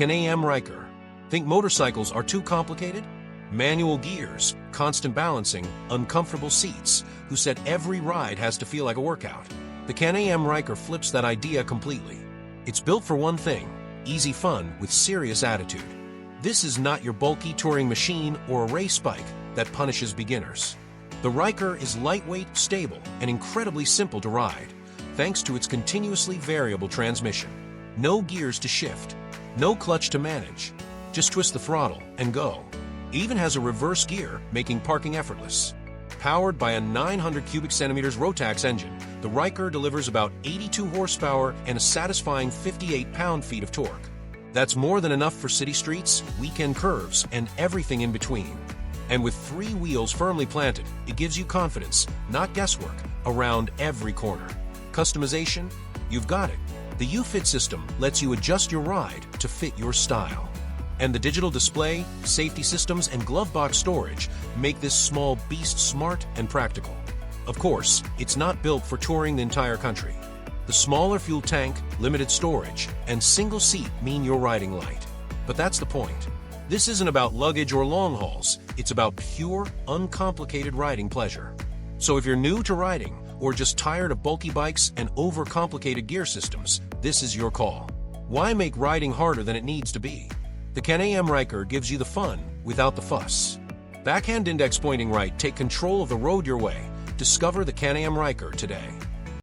Can-Am Ryker. Think motorcycles are too complicated? Manual gears, constant balancing, uncomfortable seats. Who said every ride has to feel like a workout? The Can-Am Ryker flips that idea completely. It's built for one thing: easy fun with serious attitude. This is not your bulky touring machine or a race bike that punishes beginners. The Ryker is lightweight, stable, and incredibly simple to ride, thanks to its continuously variable transmission. No gears to shift, no clutch to manage. Just twist the throttle and go. It even has a reverse gear, making parking effortless. Powered by a 900 cubic centimeters Rotax engine, the Ryker delivers about 82 horsepower and a satisfying 58 pound-feet of torque. That's more than enough for city streets, weekend curves, and everything in between. And with 3 wheels firmly planted, it gives you confidence, not guesswork, around every corner. Customization? You've got it. The U-Fit system lets you adjust your ride to fit your style. And the digital display, safety systems, and glove box storage make this small beast smart and practical. Of course, it's not built for touring the entire country. The smaller fuel tank, limited storage, and single seat mean you're riding light. But that's the point. This isn't about luggage or long hauls. It's about pure, uncomplicated riding pleasure. So if you're new to riding, or just tired of bulky bikes and overcomplicated gear systems, this is your call. Why make riding harder than it needs to be? The Can-Am Ryker gives you the fun without the fuss. Backhand index pointing right, take control of the road your way. Discover the Can-Am Ryker today.